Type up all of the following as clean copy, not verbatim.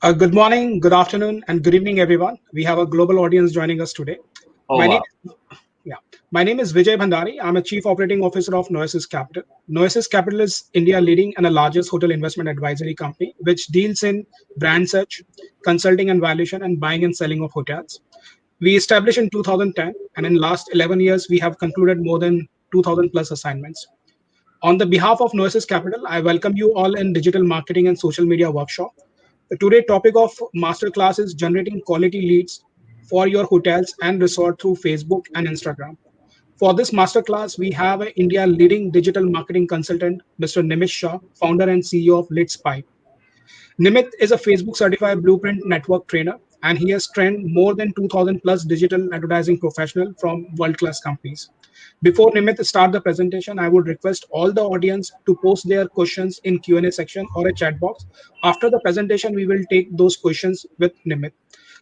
Good morning, good afternoon, and good evening, everyone. We have a global audience joining us today. Oh, My name, wow. yeah, my name is Vijay Bhandari. I'm a Chief Operating Officer of Noesis Capital. Noesis Capital is India leading and the largest hotel investment advisory company, which deals in brand search, consulting and valuation, and buying and selling of hotels. We established in 2010, and in last 11 years, we have concluded more than 2,000 plus assignments. On the behalf of Noesis Capital, I welcome you all in digital marketing and social media workshop. Today topic of masterclass is generating quality leads for your hotels and resort through Facebook and Instagram. For this masterclass, we have a India leading digital marketing consultant, Mr. Nimish Shah, founder and CEO of LeadsPipe. Nimit is a Facebook certified blueprint network trainer, and he has trained more than 2,000 plus digital advertising professionals from world class companies. Before Nimit start the presentation, I would request all the audience to post their questions in Q&A section or a chat box. After the presentation, we will take those questions with Nimit.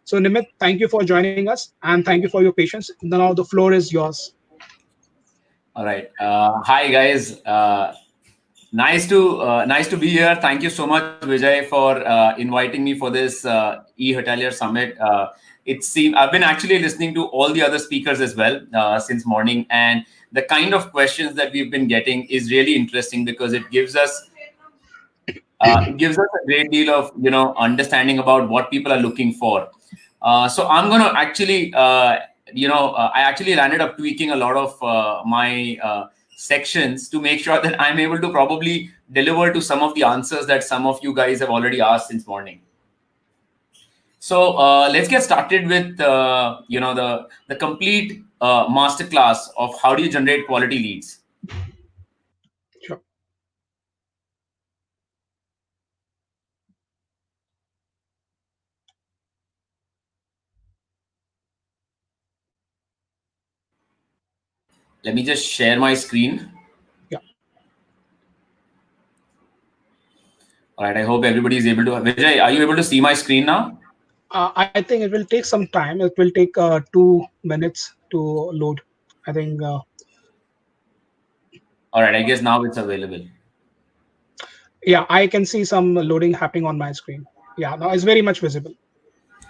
So Nimit, thank you for joining us and thank you for your patience. Now the floor is yours. All right. Hi, guys. Nice to be here. Thank you so much, Vijay, for inviting me for this eHotelier Summit. I've been actually listening to all the other speakers as well since morning, and the kind of questions that we've been getting is really interesting because it gives us a great deal of understanding about what people are looking for. So I'm gonna actually I actually landed up tweaking a lot of my sections to make sure that I'm able to probably deliver to some of the answers that some of you guys have already asked since morning. So let's get started with the complete masterclass of how do you generate quality leads. Sure. Let me just share my screen. Yeah. All right, I hope everybody is able to. Vijay, are you able to see my screen now? I think it will take some time. It will take 2 minutes to load. I think, All right, I guess now it's available. yeah, I can see some loading happening on my screen. Yeah, now it's very much visible.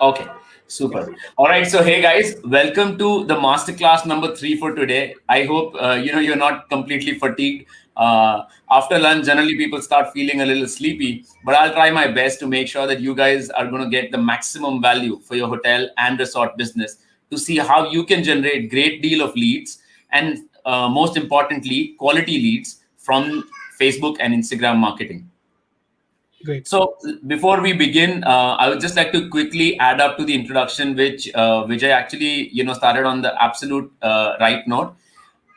Okay, Yeah. super. All right, so hey guys, welcome to the masterclass number 3 for today. I hope you're not completely fatigued. After lunch, generally people start feeling a little sleepy, but I'll try my best to make sure that you guys are going to get the maximum value for your hotel and resort business to see how you can generate great deal of leads and most importantly, quality leads from Facebook and Instagram marketing. Great. So before we begin, I would just like to quickly add up to the introduction, which Vijay actually started on the absolute right note.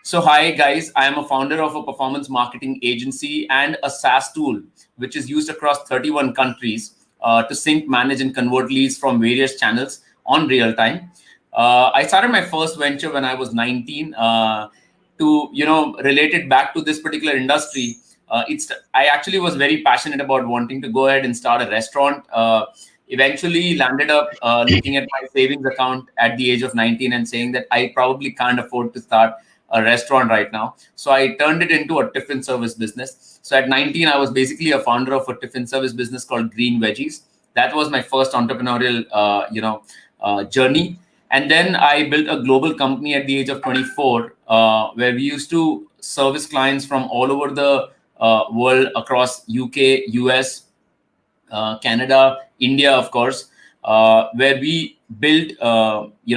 So hi guys, I am a founder of a performance marketing agency and a SaaS tool, which is used across 31 countries to sync, manage, and convert leads from various channels on real time. I started my first venture when I was 19. To relate it back to this particular industry, I actually was very passionate about wanting to go ahead and start a restaurant. Eventually landed up looking at my savings account at the age of 19 and saying that I probably can't afford to start a restaurant right now. So I turned it into a tiffin service business. So at 19, I was basically a founder of a tiffin service business called Green Veggies. That was my first entrepreneurial, journey. And then I built a global company at the age of 24, where we used to service clients from all over the world across UK, US, Canada, India, of course, where we built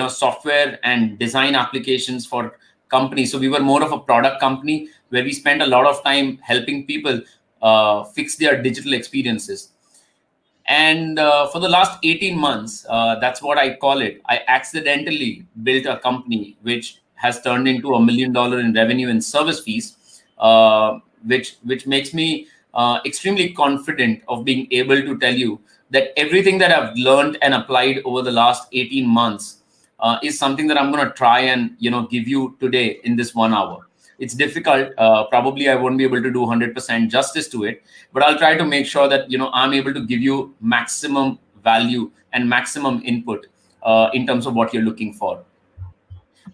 software and design applications for companies. So we were more of a product company where we spent a lot of time helping people fix their digital experiences. And for the last 18 months, that's what I call it. I accidentally built a company which has turned into $1 million in revenue and service fees, which makes me extremely confident of being able to tell you that everything that I've learned and applied over the last 18 months is something that I'm going to try and give you today in this 1 hour. It's difficult. Probably I won't be able to do 100% justice to it, but I'll try to make sure that I'm able to give you maximum value and maximum input in terms of what you're looking for.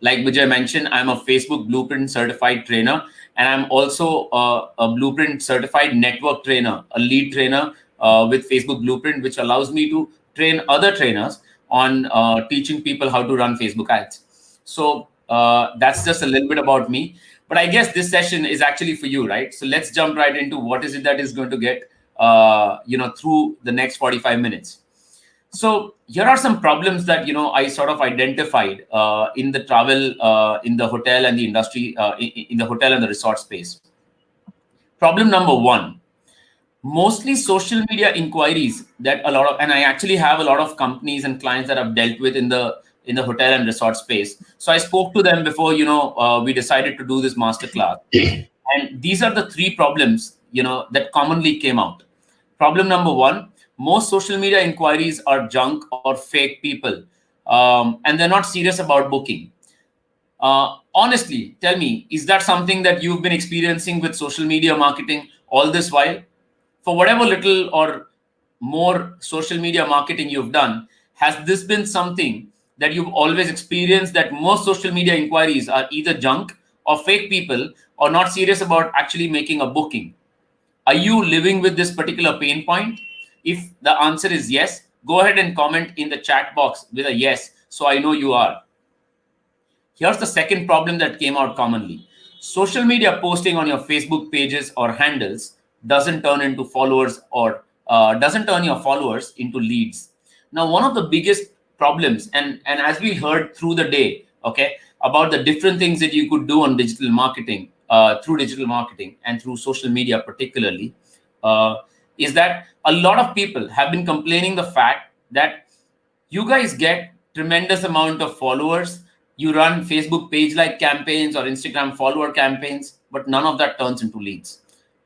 Like Vijay mentioned, I'm a Facebook Blueprint certified trainer, and I'm also a Blueprint certified network trainer, a lead trainer with Facebook Blueprint, which allows me to train other trainers on teaching people how to run Facebook ads. So that's just a little bit about me. But I guess this session is actually for you, right? So let's jump right into what is it that is going to get through the next 45 minutes. So here are some problems that I sort of identified in the travel, in the hotel and the industry, in the hotel and the resort space. Problem number one: mostly social media inquiries that and I actually have a lot of companies and clients that I've dealt with in the hotel and resort space. So I spoke to them before we decided to do this masterclass, and these are the three problems that commonly came out. Problem number one: most social media inquiries are junk or fake people, and they're not serious about booking. Honestly, tell me, is that something that you've been experiencing with social media marketing all this while? For whatever little or more social media marketing you've done, has this been something that you've always experienced, that most social media inquiries are either junk or fake people or not serious about actually making a booking? Are you living with this particular pain point? If the answer is yes, go ahead and comment in the chat box with a yes, so I know you are. Here's the second problem that came out commonly. Social media posting on your Facebook pages or handles doesn't turn into followers or doesn't turn your followers into leads. Now, one of the biggest problems, and as we heard through the day, okay, about the different things that you could do on digital marketing, through digital marketing and through social media particularly, is that a lot of people have been complaining the fact that you guys get tremendous amount of followers, you run Facebook page like campaigns or Instagram follower campaigns, but none of that turns into leads.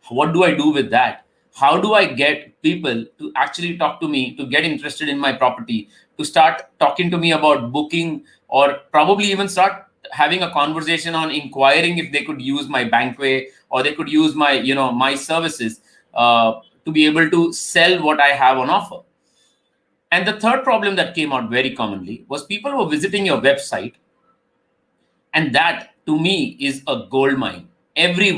What do I do with that? How do I get people to actually talk to me, to get interested in my property, to start talking to me about booking, or probably even start having a conversation on inquiring if they could use my bankway or they could use my my services to be able to sell what I have on offer? And the third problem that came out very commonly was people were visiting your website, and that to me is a gold mine. Every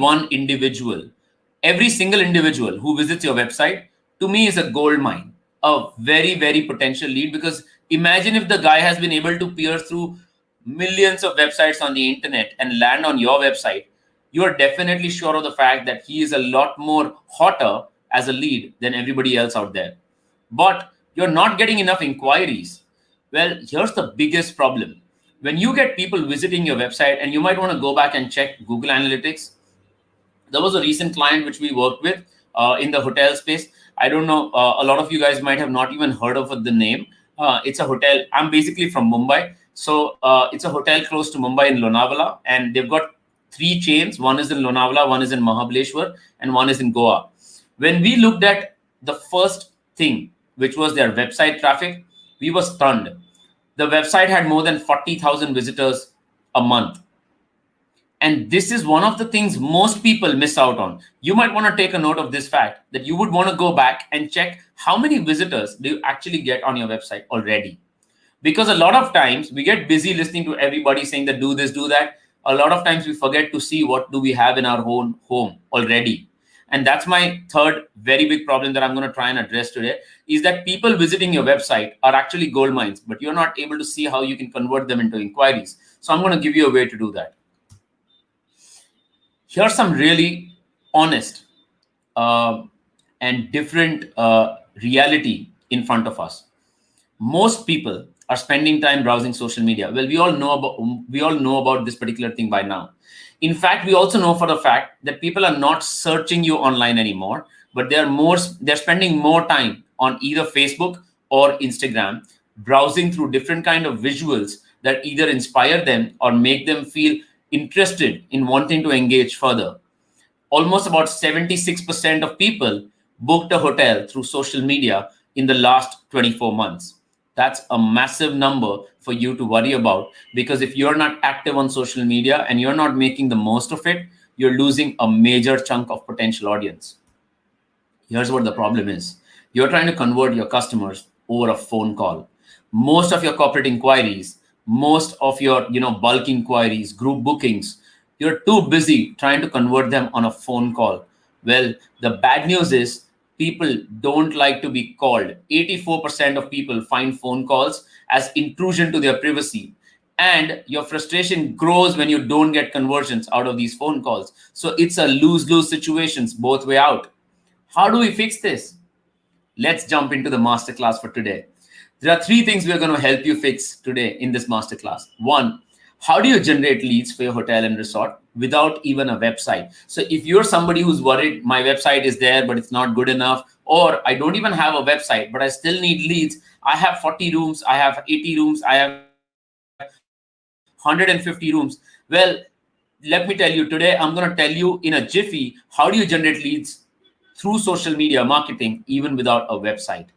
single individual who visits your website to me is a gold mine, a very, very potential lead. Because imagine if the guy has been able to peer through millions of websites on the internet and land on your website, you are definitely sure of the fact that he is a lot more hotter as a lead than everybody else out there. But you're not getting enough inquiries. Well, here's the biggest problem. When you get people visiting your website, and you might want to go back and check Google Analytics. There was a recent client which we worked with in the hotel space. I don't know, a lot of you guys might have not even heard of the name. It's a hotel. I'm basically from Mumbai. So it's a hotel close to Mumbai in Lonavala, and they've got 3 chains. One is in Lonavala, one is in Mahabaleshwar, and one is in Goa. When we looked at the first thing, which was their website traffic, we were stunned. The website had more than 40,000 visitors a month. And this is one of the things most people miss out on. You might want to take a note of this fact, that you would want to go back and check how many visitors do you actually get on your website already. Because a lot of times we get busy listening to everybody saying that do this, do that. A lot of times we forget to see what do we have in our own home already. And that's my third very big problem that I'm going to try and address today, is that people visiting your website are actually gold mines, but you're not able to see how you can convert them into inquiries. So I'm going to give you a way to do that. Here's some really honest and different reality in front of us. Most people are spending time browsing social media. Well, we all know about this particular thing by now. In fact, we also know for the fact that people are not searching you online anymore, but they're spending more time on either Facebook or Instagram, browsing through different kind of visuals that either inspire them or make them feel interested in wanting to engage further. Almost about 76% of people booked a hotel through social media in the last 24 months. That's a massive number for you to worry about, because if you're not active on social media and you're not making the most of it, you're losing a major chunk of potential audience. Here's what the problem is. You're trying to convert your customers over a phone call. Most of your corporate inquiries, most of your bulk inquiries, group bookings, you're too busy trying to convert them on a phone call. Well, the bad news is People don't like to be called. 84% of people find phone calls as intrusion to their privacy. And your frustration grows when you don't get conversions out of these phone calls. So it's a lose-lose situations both way out. How do we fix this? Let's jump into the masterclass for today. There are three things we are going to help you fix today in this masterclass. One, how do you generate leads for your hotel and resort without even a website? So if you're somebody who's worried, my website is there, but it's not good enough, or I don't even have a website, but I still need leads. I have 40 rooms, I have 80 rooms, I have 150 rooms. Well, let me tell you today, I'm going to tell you in a jiffy, how do you generate leads through social media marketing, even without a website.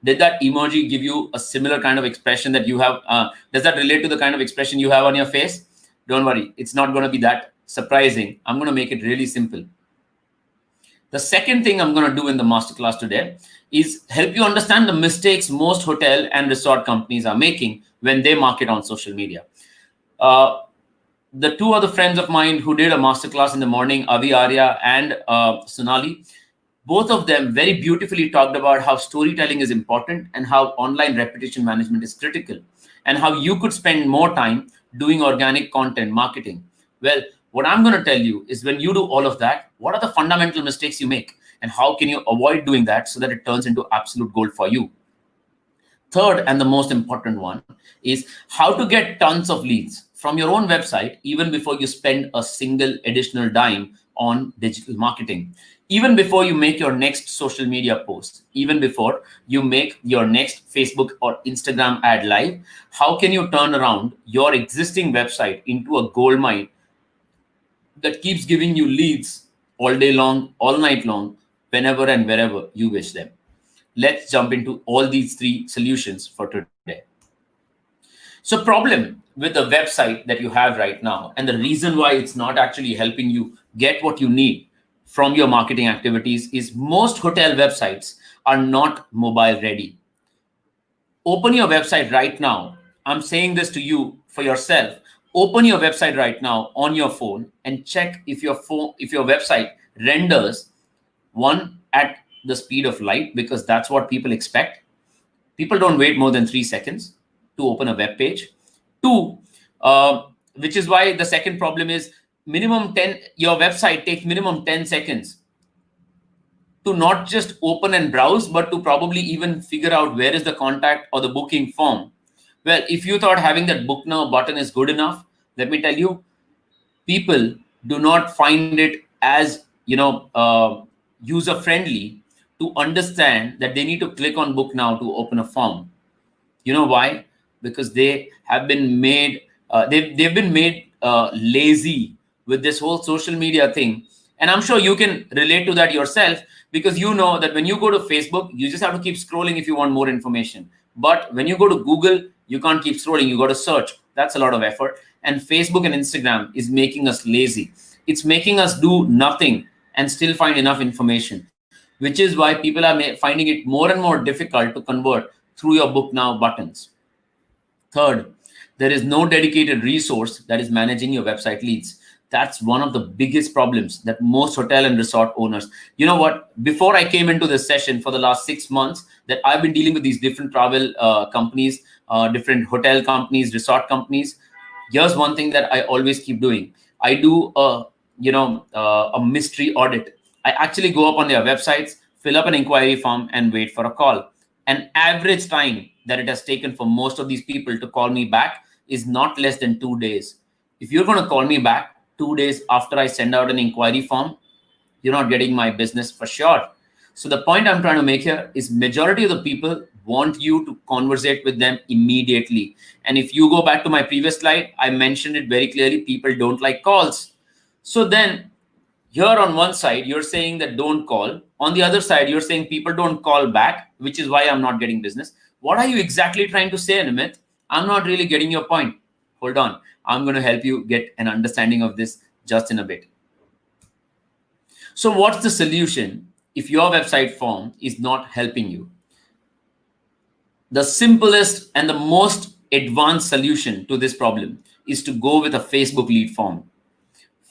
Did that emoji give you a similar kind of expression that you have? Does that relate to the kind of expression you have on your face? Don't worry, it's not going to be that surprising. I'm going to make it really simple. The second thing I'm going to do in the masterclass today is help you understand the mistakes most hotel and resort companies are making when they market on social media. The two other friends of mine who did a masterclass in the morning, Avi Arya and Sonali, both of them very beautifully talked about how storytelling is important and how online reputation management is critical, and how you could spend more time doing organic content marketing. Well, what I'm going to tell you is when you do all of that, what are the fundamental mistakes you make and how can you avoid doing that so that it turns into absolute gold for you? Third, and the most important one, is how to get tons of leads from your own website even before you spend a single additional dime on digital marketing, even before you make your next social media post, even before you make your next Facebook or Instagram ad live. How can you turn around your existing website into a gold mine that keeps giving you leads all day long, all night long, whenever and wherever you wish them? Let's jump into all these three solutions for today. So, problem with the website that you have right now, and the reason why it's not actually helping you get what you need from your marketing activities, is most hotel websites are not mobile ready. Open your website right now. I'm saying this to you for yourself. Open your website right now on your phone and check if your website renders, one, at the speed of light, because that's what people expect. People don't wait more than 3 seconds to open a web page. Two, which is why the second problem is minimum 10, your website takes minimum 10 seconds to not just open and browse, but to probably even figure out where is the contact or the booking form. Well, if you thought having that book now button is good enough, let me tell you, people do not find it as user friendly to understand that they need to click on book now to open a form. You know why? Because they have been made they've been made lazy with this whole social media thing. And I'm sure you can relate to that yourself, because you know that when you go to Facebook, you just have to keep scrolling if you want more information. But when you go to Google, you can't keep scrolling, you got to search. That's a lot of effort. And Facebook and Instagram is making us lazy. It's making us do nothing and still find enough information, which is why people are finding it more and more difficult to convert through your book now buttons. Third, there is no dedicated resource that is managing your website leads. That's one of the biggest problems that most hotel and resort owners. You know what? Before I came into this session, for the last 6 months, that I've been dealing with these different travel companies, different hotel companies, resort companies. Here's one thing that I always keep doing. I do a mystery audit. I actually go up on their websites, fill up an inquiry form, and wait for a call. An average time that it has taken for most of these people to call me back is not less than 2 days. If you're going to call me back 2 days after I send out an inquiry form, you're not getting my business for sure. So the point I'm trying to make here is majority of the people want you to conversate with them immediately. And if you go back to my previous slide, I mentioned it very clearly. People don't like calls. So then here on one side, you're saying that don't call. On the other side, you're saying people don't call back, which is why I'm not getting business. What are you exactly trying to say, Nimit? I'm not really getting your point. Hold on. I'm going to help you get an understanding of this just in a bit. So what's the solution if your website form is not helping you? The simplest and the most advanced solution to this problem is to go with a Facebook lead form.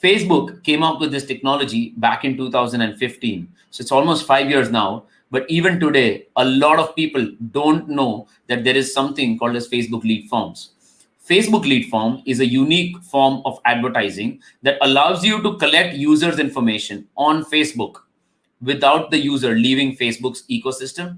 Facebook came up with this technology back in 2015. So it's almost 5 years now. But even today, a lot of people don't know that there is something called as Facebook lead forms. Facebook lead form is a unique form of advertising that allows you to collect users' information on Facebook without the user leaving Facebook's ecosystem.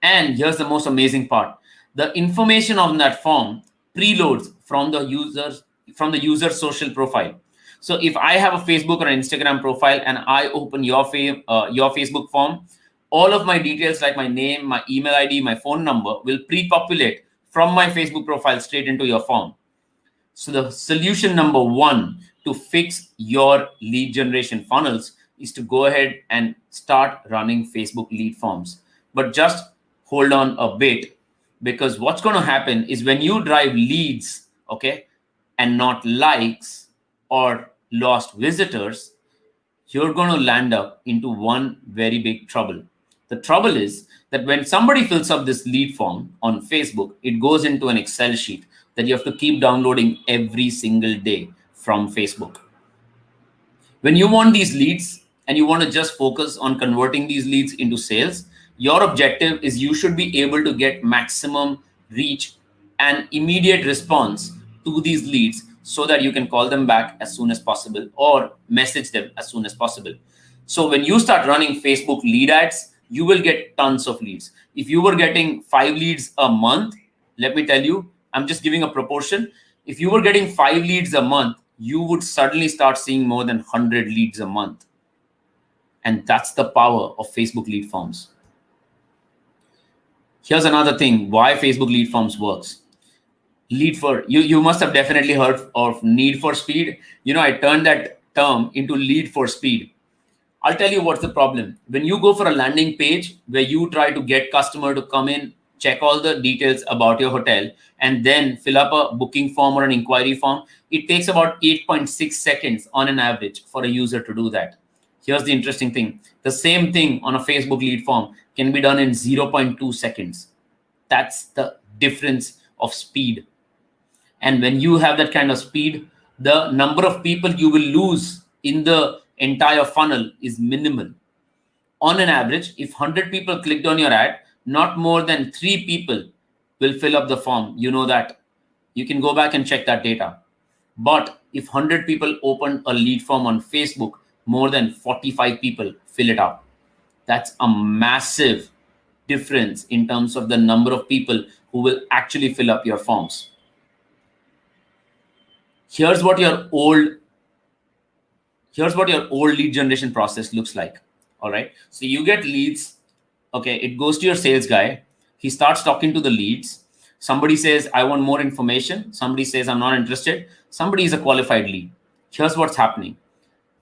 And here's the most amazing part. The information on that form preloads from the user's social profile. So if I have a Facebook or an Instagram profile and I open your Facebook form, all of my details like my name, my email ID, my phone number will pre-populate from my Facebook profile straight into your form. So the solution number one to fix your lead generation funnels is to go ahead and start running Facebook lead forms. But just hold on a bit, because what's going to happen is when you drive leads, okay, and not likes or lost visitors, you're going to land up into one very big trouble. The trouble is that when somebody fills up this lead form on Facebook, it goes into an Excel sheet that you have to keep downloading every single day from Facebook. When you want these leads and you want to just focus on converting these leads into sales, your objective is you should be able to get maximum reach and immediate response to these leads so that you can call them back as soon as possible or message them as soon as possible. So when you start running Facebook lead ads, you will get tons of leads. If you were getting 5 leads a month, let me tell you, I'm just giving a proportion. If you were getting 5 leads a month, you would suddenly start seeing more than 100 leads a month. And that's the power of Facebook lead forms. Here's another thing why Facebook lead forms works. You must have definitely heard of need for speed. I turned that term into lead for speed. I'll tell you what's the problem. When you go for a landing page where you try to get customer to come in, check all the details about your hotel, and then fill up a booking form or an inquiry form, it takes about 8.6 seconds on an average for a user to do that. Here's the interesting thing. The same thing on a Facebook lead form can be done in 0.2 seconds. That's the difference of speed. And when you have that kind of speed, the number of people you will lose in the entire funnel is minimal. On an average, if 100 people clicked on your ad, not more than 3 people will fill up the form. You know that. You can go back and check that data. But if 100 people open a lead form on Facebook, more than 45 people fill it up. That's a massive difference in terms of the number of people who will actually fill up your forms. Here's what your old lead generation process looks like. All right. So you get leads. Okay. It goes to your sales guy. He starts talking to the leads. Somebody says, I want more information. Somebody says, I'm not interested. Somebody is a qualified lead. Here's what's happening.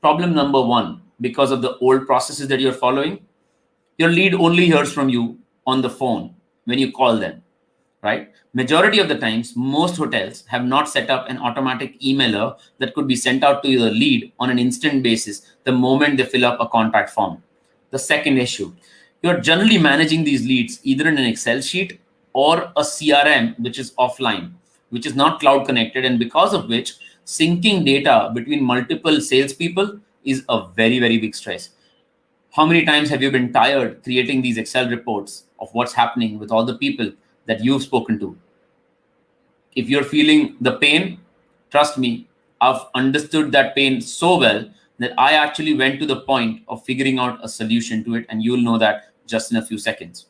Problem number one, because of the old processes that you're following, your lead only hears from you on the phone when you call them, right? Majority of the times, most hotels have not set up an automatic emailer that could be sent out to the lead on an instant basis the moment they fill up a contact form. The second issue, you're generally managing these leads either in an Excel sheet or a CRM, which is offline, which is not cloud connected, and because of which syncing data between multiple salespeople is a very, very big stress. How many times have you been tired creating these Excel reports of what's happening with all the people that you've spoken to? If you're feeling the pain, trust me, I've understood that pain so well that I actually went to the point of figuring out a solution to it, and you'll know that just in a few seconds.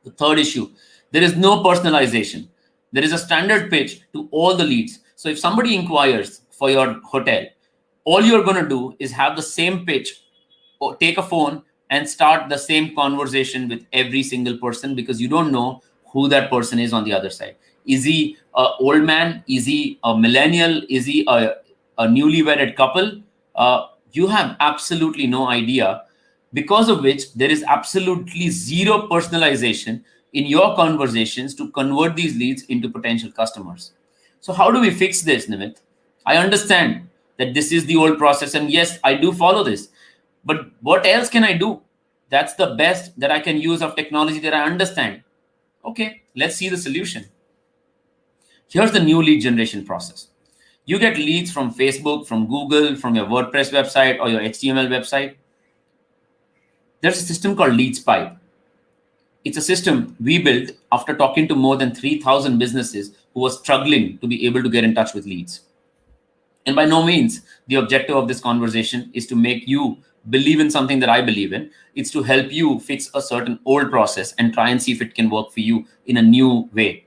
The third issue, there is no personalization. There is a standard pitch to all the leads. So if somebody inquires for your hotel, all you're going to do is have the same pitch, or take a phone and start the same conversation with every single person, because you don't know who that person is on the other side. Is he an old man? Is he a millennial? Is he a newly wedded couple? You have absolutely no idea, because of which there is absolutely zero personalization in your conversations to convert these leads into potential customers. So how do we fix this, Nimit? I understand that this is the old process, and yes, I do follow this. But what else can I do? That's the best that I can use of technology that I understand. Okay, let's see the solution. Here's the new lead generation process. You get leads from Facebook, from Google, from your WordPress website or your HTML website. There's a system called LeadsPipe. It's a system we built after talking to more than 3,000 businesses who were struggling to be able to get in touch with leads. And by no means, the objective of this conversation is to make you believe in something that I believe in. It's to help you fix a certain old process and try and see if it can work for you in a new way.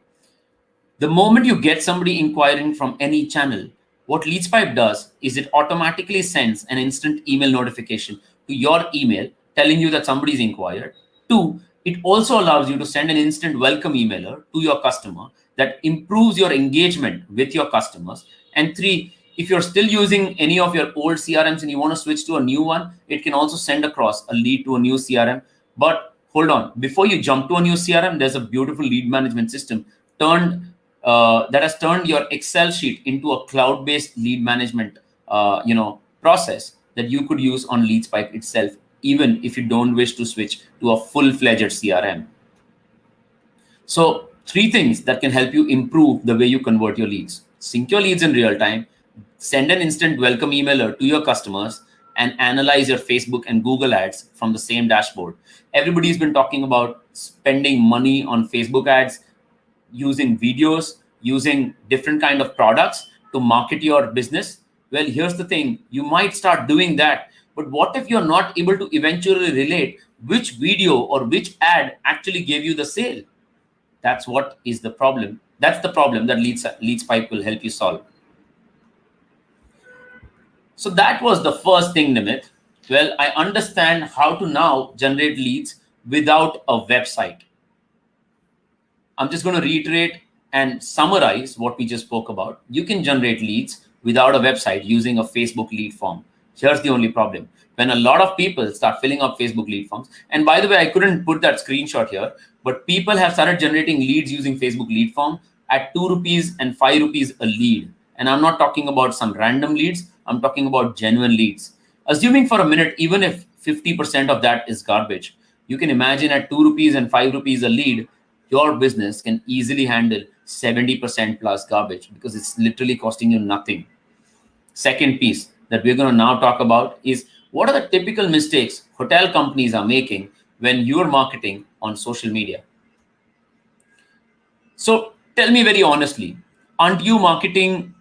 The moment you get somebody inquiring from any channel, what LeadsPipe does is it automatically sends an instant email notification to your email telling you that somebody's inquired. 2, it also allows you to send an instant welcome emailer to your customer that improves your engagement with your customers. And 3, if you're still using any of your old CRMs and you want to switch to a new one, it can also send across a lead to a new CRM. But hold on, before you jump to a new CRM, there's a beautiful lead management system that has turned your Excel sheet into a cloud-based lead management process that you could use on LeadsPipe itself, even if you don't wish to switch to a full-fledged CRM. So 3 things that can help you improve the way you convert your leads. Sync your leads in real time, send an instant welcome emailer to your customers, and analyze your Facebook and Google ads from the same dashboard. Everybody's been talking about spending money on Facebook ads, using videos, using different kind of products to market your business. Well, here's the thing. You might start doing that, but what if you're not able to eventually relate which video or which ad actually gave you the sale? That's what is the problem. That's the problem that LeadsPipe will help you solve. So that was the first thing, Nimit. Well, I understand how to now generate leads without a website. I'm just going to reiterate and summarize what we just spoke about. You can generate leads without a website using a Facebook lead form. Here's the only problem. When a lot of people start filling up Facebook lead forms, and by the way, I couldn't put that screenshot here, but people have started generating leads using Facebook lead form at 2 rupees and 5 rupees a lead. And I'm not talking about some random leads. I'm talking about genuine leads. Assuming for a minute, even if 50% of that is garbage, you can imagine at 2 rupees and 5 rupees a lead, your business can easily handle 70% plus garbage because it's literally costing you nothing. Second piece that we're going to now talk about is what are the typical mistakes hotel companies are making when you're marketing on social media. So tell me very honestly, aren't you marketing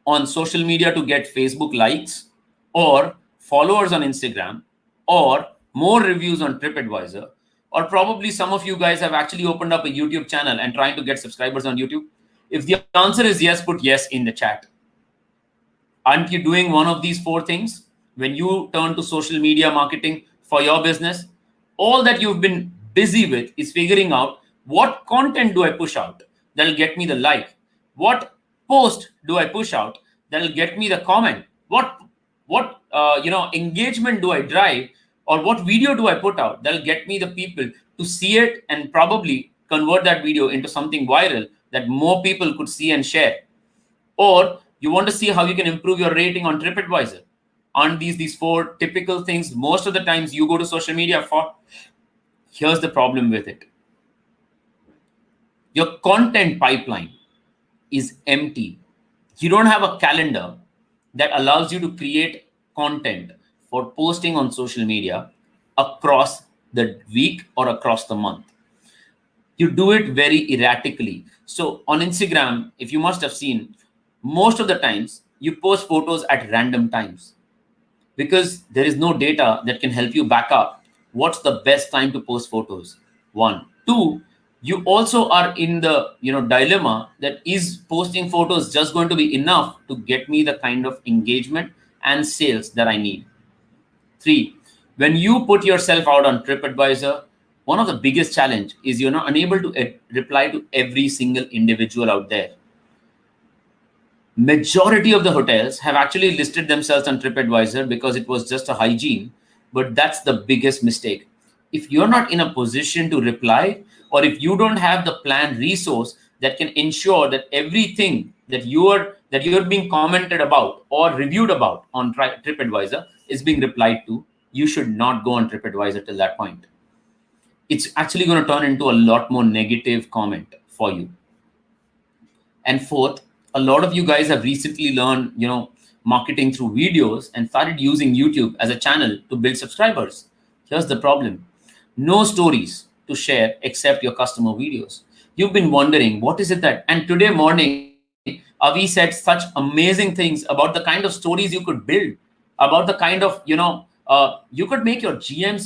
on social media to get Facebook likes or followers on Instagram or more reviews on TripAdvisor? Or probably some of you guys have actually opened up a YouTube channel and trying to get subscribers on YouTube. If the answer is yes, put yes in the chat. Aren't you doing one of these 4 things when you turn to social media marketing for your business? All that you've been busy with is figuring out what content do I push out that'll get me the like? What post do I push out that'll get me the comment? What engagement do I drive? Or what video do I put out that'll get me the people to see it and probably convert that video into something viral that more people could see and share? Or you want to see how you can improve your rating on TripAdvisor? Aren't these 4 typical things most of the times you go to social media for? Here's the problem with it. Your content pipeline is empty. You don't have a calendar that allows you to create content for posting on social media across the week or across the month. You do it very erratically. So on Instagram, if you must have seen, most of the times you post photos at random times because there is no data that can help you back up what's the best time to post photos. 1. 2, you also are in the dilemma that is posting photos just going to be enough to get me the kind of engagement and sales that I need. 3, when you put yourself out on TripAdvisor, one of the biggest challenge is you're not unable to reply to every single individual out there. Majority of the hotels have actually listed themselves on TripAdvisor because it was just a hygiene, but that's the biggest mistake. If you're not in a position to reply, or if you don't have the planned resource that can ensure that everything that you're being commented about or reviewed about on TripAdvisor is being replied to, you should not go on TripAdvisor till that point. It's actually going to turn into a lot more negative comment for you. And 4th, A lot of you guys have recently learned, marketing through videos and started using YouTube as a channel to build subscribers. Here's the problem. No stories to share except your customer videos. You've been wondering what is it that, and today morning, Avi said such amazing things about the kind of stories you could build, about the kind of, you could make your GMs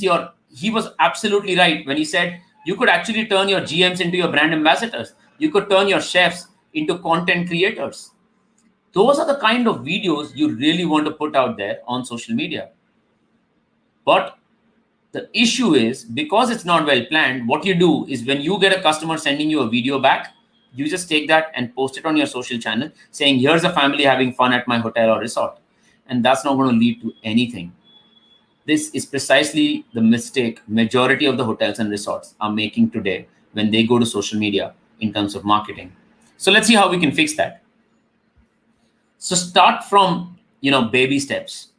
he was absolutely right when he said you could actually turn your GMs into your brand ambassadors. You could turn your chefs into content creators. Those are the kind of videos you really want to put out there on social media. But the issue is, because it's not well planned, what you do is when you get a customer sending you a video back, you just take that and post it on your social channel saying, here's a family having fun at my hotel or resort. And that's not going to lead to anything. This is precisely the mistake majority of the hotels and resorts are making today when they go to social media in terms of marketing. So let's see how we can fix that. So start from, baby steps.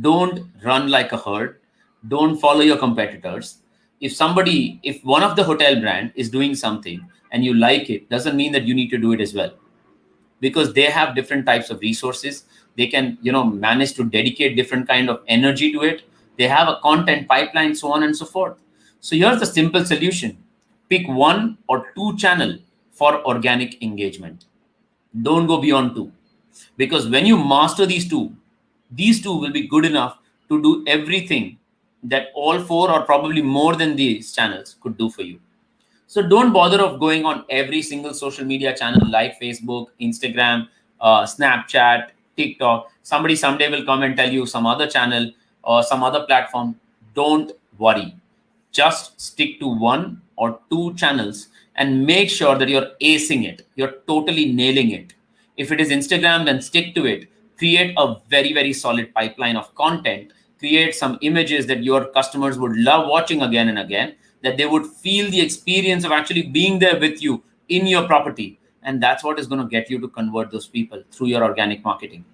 Don't run like a herd. Don't follow your competitors. If one of the hotel brand is doing something and you like it, doesn't mean that you need to do it as well, because they have different types of resources. They can, manage to dedicate different kind of energy to it. They have a content pipeline, so on and so forth. So here's the simple solution. Pick 1 or 2 channel for organic engagement. Don't go beyond 2. Because when you master these two will be good enough to do everything that all 4 or probably more than these channels could do for you. So don't bother of going on every single social media channel like Facebook, Instagram, Snapchat, TikTok. Somebody someday will come and tell you some other channel or some other platform. Don't worry. Just stick to 1 or 2 channels and make sure that you're acing it. You're totally nailing it. If it is Instagram, then stick to it. Create a very, very solid pipeline of content. Create some images that your customers would love watching again and again, that they would feel the experience of actually being there with you in your property. And that's what is going to get you to convert those people through your organic marketing.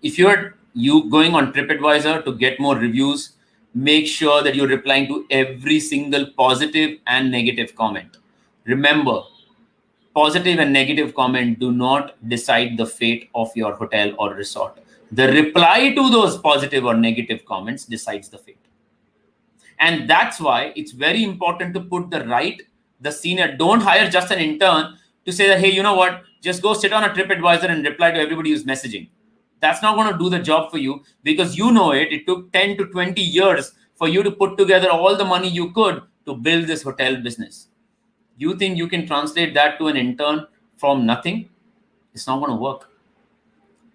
If you're going on TripAdvisor to get more reviews, make sure that you're replying to every single positive and negative comment. Remember, positive and negative comment do not decide the fate of your hotel or resort. The reply to those positive or negative comments decides the fate. And that's why it's very important to put the senior. Don't hire just an intern to say that, hey, you know what, just go sit on a TripAdvisor and reply to everybody who's messaging. That's not going to do the job for you, because it took 10 to 20 years for you to put together all the money you could to build this hotel business. You think you can translate that to an intern from nothing? It's not going to work.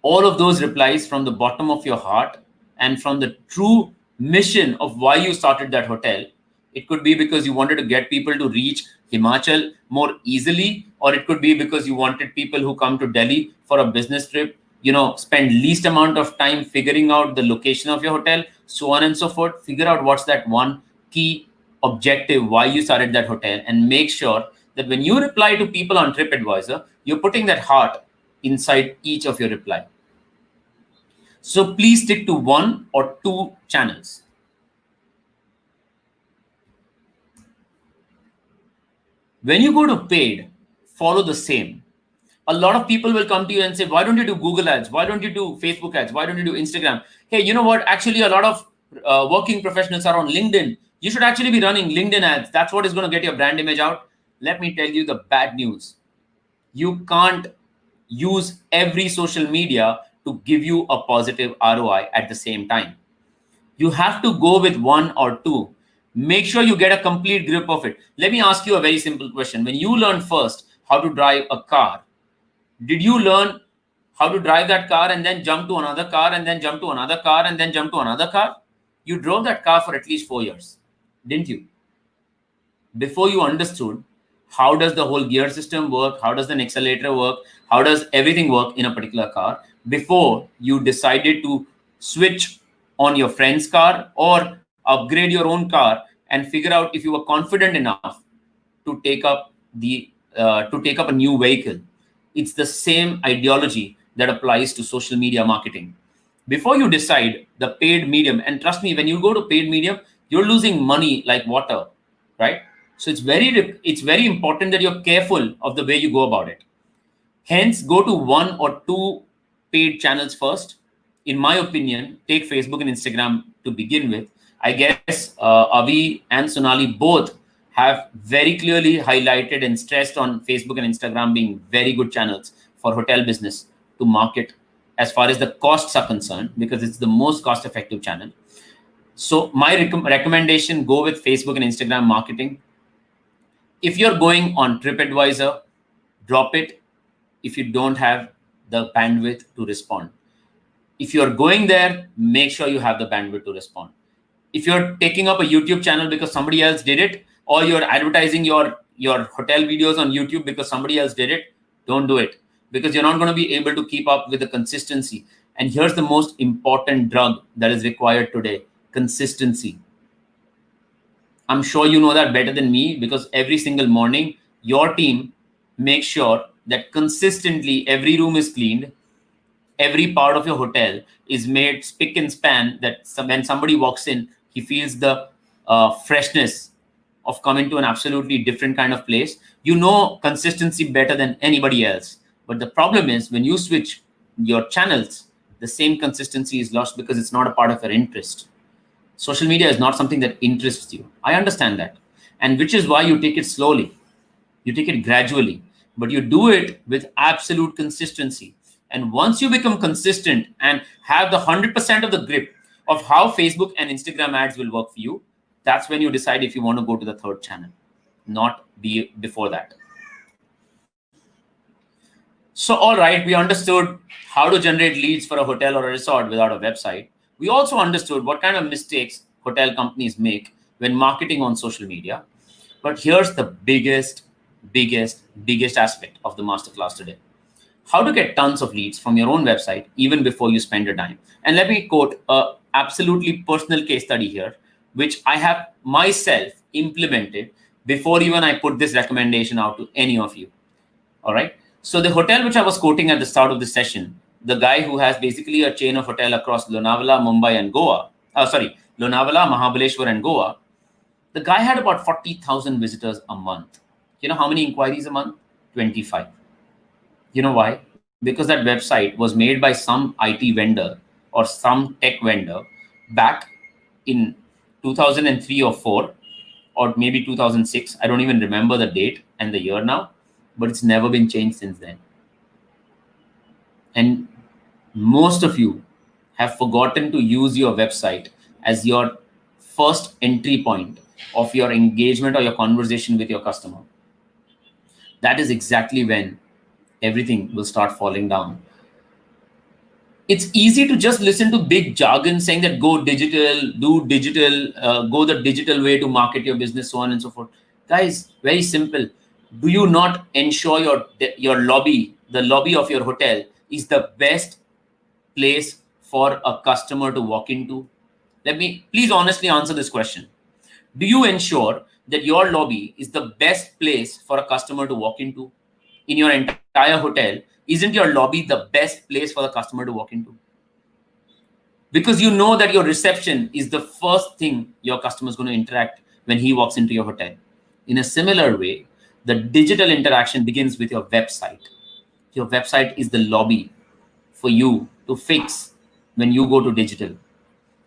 All of those replies from the bottom of your heart and from the true mission of why you started that hotel. It could be because you wanted to get people to reach Himachal more easily, or it could be because you wanted people who come to Delhi for a business trip, spend least amount of time figuring out the location of your hotel, so on and so forth. Figure out what's that one key objective, why you started that hotel, and make sure that when you reply to people on TripAdvisor, you're putting that heart inside each of your reply. So please stick to 1 or 2 channels. When you go to paid, follow the same. A lot of people will come to you and say, why don't you do Google ads? Why don't you do Facebook ads? Why don't you do Instagram? Hey, you know what? Actually, a lot of working professionals are on LinkedIn. You should actually be running LinkedIn ads. That's what is going to get your brand image out. Let me tell you the bad news. You can't use every social media to give you a positive ROI at the same time. You have to go with 1 or 2. Make sure you get a complete grip of it. Let me ask you a very simple question. When you learned first how to drive a car, did you learn how to drive that car and then jump to another car and then jump to another car and then jump to another car? You drove that car for at least 4 years, didn't you? Before you understood how does the whole gear system work, how does an accelerator work, how does everything work in a particular car, before you decided to switch on your friend's car or upgrade your own car and figure out if you were confident enough to take up a new vehicle. It's the same ideology that applies to social media marketing. Before you decide the paid medium, and trust me, when you go to paid medium, you're losing money like water, right? So it's very important that you're careful of the way you go about it. Hence, go to 1 or 2 paid channels first. In my opinion, take Facebook and Instagram to begin with. I guess Avi and Sonali both have very clearly highlighted and stressed on Facebook and Instagram being very good channels for hotel business to market as far as the costs are concerned, because it's the most cost-effective channel. So my recommendation, go with Facebook and Instagram marketing. If you're going on TripAdvisor, drop it if you don't have the bandwidth to respond. If you're going there, make sure you have the bandwidth to respond. If you're taking up a YouTube channel because somebody else did it, or you're advertising your hotel videos on YouTube because somebody else did it, don't do it, because you're not going to be able to keep up with the consistency. And here's the most important drug that is required today: consistency. I'm sure you know that better than me, because every single morning your team makes sure that consistently every room is cleaned, every part of your hotel is made spick and span, that when somebody walks in, he feels the freshness of coming to an absolutely different kind of place. You know consistency better than anybody else. But the problem is, when you switch your channels, the same consistency is lost because it's not a part of your interest. Social media is not something that interests you. I understand that. And which is why you take it slowly. You take it gradually, but you do it with absolute consistency. And once you become consistent and have the 100% of the grip of how Facebook and Instagram ads will work for you, that's when you decide if you want to go to the third channel, not before that. So, all right, we understood how to generate leads for a hotel or a resort without a website. We also understood what kind of mistakes hotel companies make when marketing on social media. But here's the biggest aspect of the masterclass today: how to get tons of leads from your own website even before you spend a dime. And let me quote a absolutely personal case study here, which I have myself implemented before even I put this recommendation out to any of you. All right. So the hotel which I was quoting at the start of the session, the guy who has basically a chain of hotel across Lonavala, Mumbai, and Goa, Lonavala, Mahabaleshwar, and Goa, the guy had about 40,000 visitors a month. You know how many inquiries a month? 25. You know why? Because that website was made by some IT vendor or some tech vendor back in 2003 or 4, or maybe 2006. I don't even remember the date and the year now, but it's never been changed since then. And most of you have forgotten to use your website as your first entry point of your engagement or your conversation with your customer. That is exactly when everything will start falling down. It's easy to just listen to big jargon saying that go digital, do digital, go the digital way to market your business, so on and so forth. Guys, very simple. Do you not ensure your lobby, the lobby of your hotel, is the best place for a customer to walk into? Let me please honestly answer this question. Do you ensure that your lobby is the best place for a customer to walk into? In your entire hotel, isn't your lobby the best place for the customer to walk into? Because you know that your reception is the first thing your customer is going to interact when he walks into your hotel. In a similar way, the digital interaction begins with your website. Your website is the lobby for you to fix when you go to digital.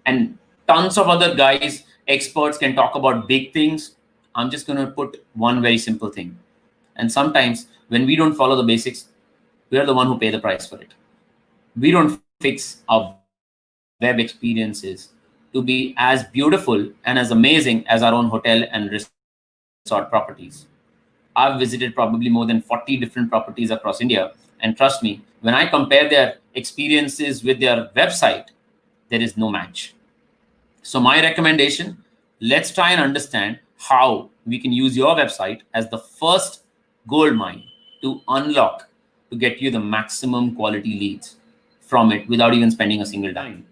And tons of other guys, experts, can talk about big things. I'm just going to put one very simple thing. And sometimes when we don't follow the basics, we are the one who pay the price for it. We don't fix our web experiences to be as beautiful and as amazing as our own hotel and resort properties. I've visited probably more than 40 different properties across India. And trust me, when I compare their experiences with their website, there is no match. So my recommendation, let's try and understand how we can use your website as the first gold mine to unlock, to get you the maximum quality leads from it without even spending a single dime.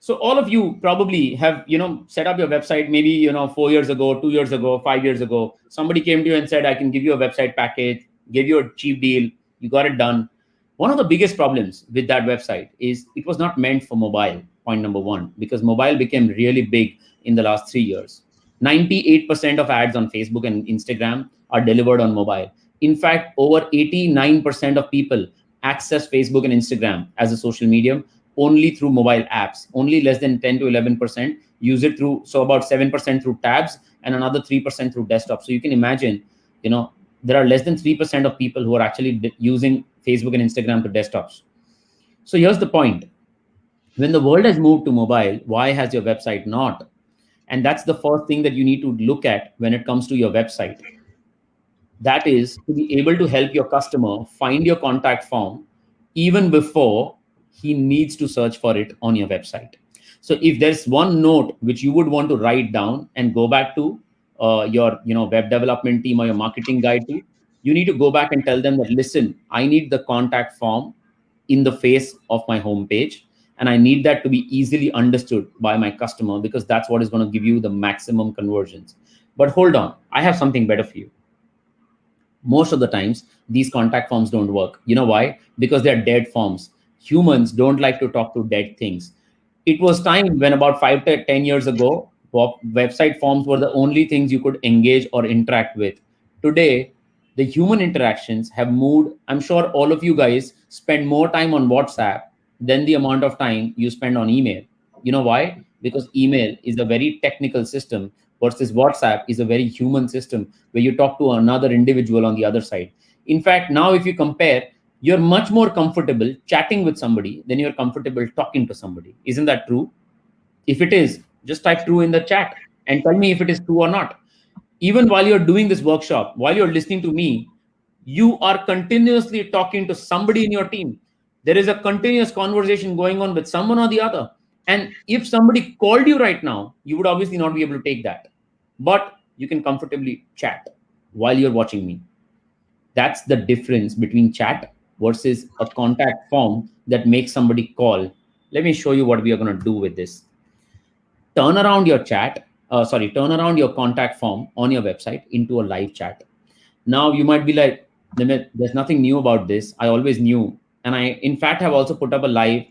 So all of you probably have, set up your website maybe, 4 years ago, 2 years ago, 5 years ago. Somebody came to you and said, I can give you a website package, give you a cheap deal. You got it done. One of the biggest problems with that website is it was not meant for mobile, point number one, because mobile became really big in the last 3 years. 98% of ads on Facebook and Instagram are delivered on mobile. In fact, over 89% of people access Facebook and Instagram as a social medium only through mobile apps. Only less than 10 to 11% use it through, so about 7% through tabs and another 3% through desktop. So you can imagine, there are less than 3% of people who are actually using Facebook and Instagram to desktops. So here's the point. When the world has moved to mobile, why has your website not? And that's the first thing that you need to look at when it comes to your website. That is to be able to help your customer find your contact form even before he needs to search for it on your website. So if there's one note which you would want to write down and go back to your web development team or your marketing guy to, you need to go back and tell them that, listen, I need the contact form in the face of my homepage, and I need that to be easily understood by my customer, because that's what is going to give you the maximum conversions. But hold on, I have something better for you. Most of the times, these contact forms don't work. You know why? Because they're dead forms. Humans don't like to talk to dead things. It was time when about 5 to 10 years ago, website forms were the only things you could engage or interact with. Today, the human interactions have moved. I'm sure all of you guys spend more time on WhatsApp than the amount of time you spend on email. You know why? Because email is a very technical system versus WhatsApp is a very human system where you talk to another individual on the other side. In fact, now if you compare, you're much more comfortable chatting with somebody than you're comfortable talking to somebody. Isn't that true? If it is, just type true in the chat and tell me if it is true or not. Even while you're doing this workshop, while you're listening to me, you are continuously talking to somebody in your team. There is a continuous conversation going on with someone or the other. And if somebody called you right now, you would obviously not be able to take that. But you can comfortably chat while you're watching me. That's the difference between chat versus a contact form that makes somebody call. Let me show you what we are going to do with this. Turn around your turn around your contact form on your website into a live chat. Now you might be like, Nimit, there's nothing new about this. I always knew. And I, in fact, have also put up a live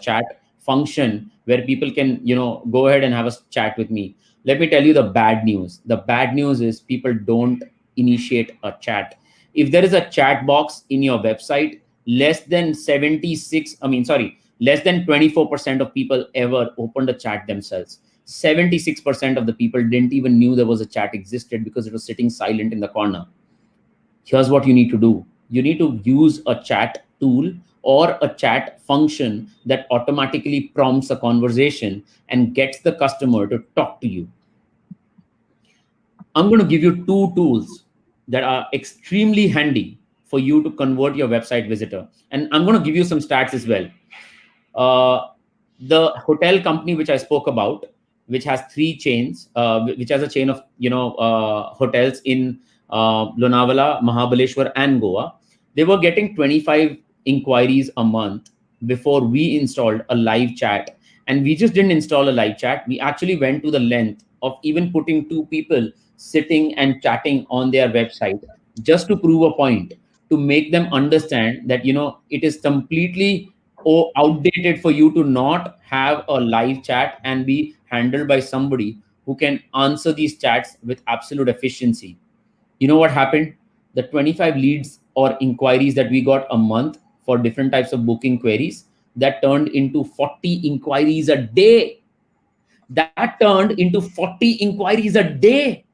chat function where people can, go ahead and have a chat with me. Let me tell you the bad news. The bad news is people don't initiate a chat. If there is a chat box in your website, less than 24% of people ever opened a chat themselves. 76% of the people didn't even knew there was a chat existed because it was sitting silent in the corner. Here's what you need to do. You need to use a chat tool or a chat function that automatically prompts a conversation and gets the customer to talk to you. I'm going to give you 2 tools that are extremely handy for you to convert your website visitor. And I'm going to give you some stats as well. The hotel company which I spoke about, which has 3 chains, which has a chain of hotels in Lonavala, Mahabaleshwar, and Goa. They were getting 25 inquiries a month before we installed a live chat. And we just didn't install a live chat. We actually went to the length of even putting 2 people sitting and chatting on their website just to prove a point, to make them understand that, it is completely outdated for you to not have a live chat and be handled by somebody who can answer these chats with absolute efficiency. You know what happened? The 25 leads or inquiries that we got a month for different types of booking queries, that turned into 40 inquiries a day. That turned into 40 inquiries a day.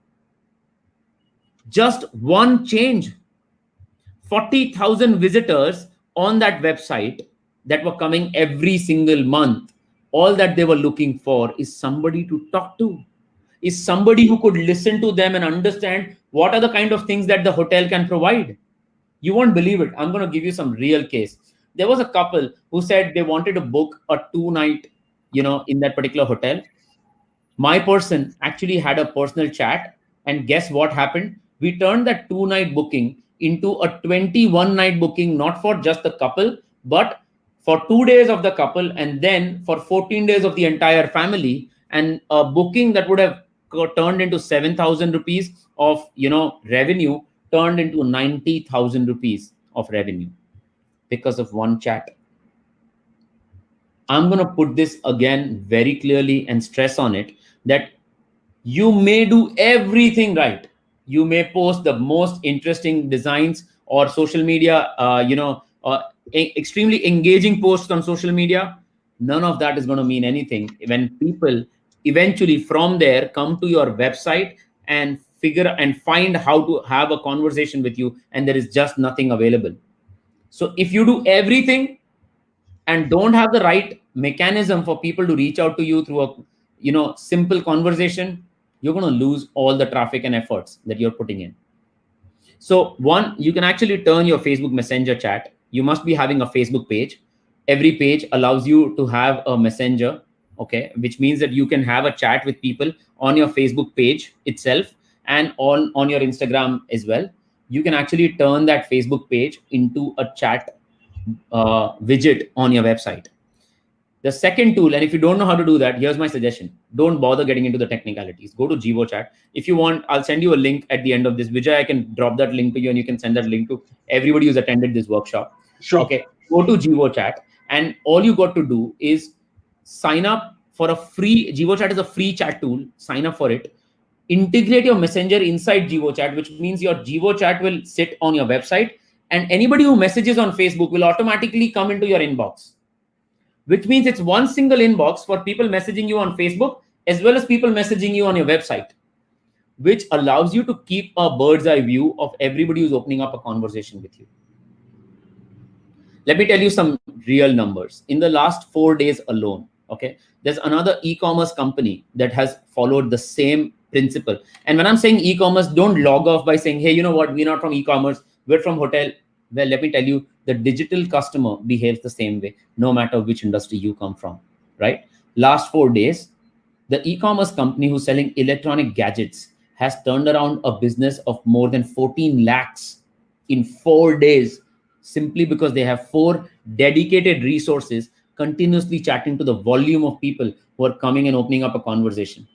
Just one change. 40,000 visitors on that website that were coming every single month. All that they were looking for is somebody to talk to, is somebody who could listen to them and understand what are the kind of things that the hotel can provide. You won't believe it. I'm going to give you some real case. There was a couple who said they wanted to book a 2-night, in that particular hotel. My person actually had a personal chat, and guess what happened? We turned that 2-night booking into a 21-night booking, not for just the couple, but for 2 days of the couple, and then for 14 days of the entire family. And a booking that would have turned into 7,000 rupees of revenue turned into 90,000 rupees of revenue because of one chat. I'm going to put this again very clearly and stress on it, that you may do everything right. You may post the most interesting designs or social media, extremely engaging posts on social media. None of that is going to mean anything when people eventually from there come to your website and figure and find how to have a conversation with you, and there is just nothing available. So if you do everything and don't have the right mechanism for people to reach out to you through a simple conversation, you're going to lose all the traffic and efforts that you're putting in. So one, you can actually turn your Facebook Messenger chat. You must be having a Facebook page. Every page allows you to have a messenger, okay, which means that you can have a chat with people on your Facebook page itself and on your Instagram as well. You can actually turn that Facebook page into a chat widget on your website. The second tool, and if you don't know how to do that, here's my suggestion. Don't bother getting into the technicalities. Go to GivoChat. If you want, I'll send you a link at the end of this. Vijay, I can drop that link to you and you can send that link to everybody who's attended this workshop. Sure. Okay, go to GivoChat and all you got to do is sign up for a free, GivoChat is a free chat tool. Sign up for it. Integrate your messenger inside GivoChat, which means your GivoChat will sit on your website and anybody who messages on Facebook will automatically come into your inbox, which means it's one single inbox for people messaging you on Facebook as well as people messaging you on your website, which allows you to keep a bird's eye view of everybody who's opening up a conversation with you. Let me tell you some real numbers. In the last 4 days alone, okay, there's another e-commerce company that has followed the same principle. And when I'm saying e-commerce, don't log off by saying, hey, you know what, we're not from e-commerce, we're from hotel. Well, let me tell you, the digital customer behaves the same way, no matter which industry you come from, right? Last 4 days, the e-commerce company who's selling electronic gadgets has turned around a business of more than 14 lakhs in 4 days, simply because they have 4 dedicated resources continuously chatting to the volume of people who are coming and opening up a conversation.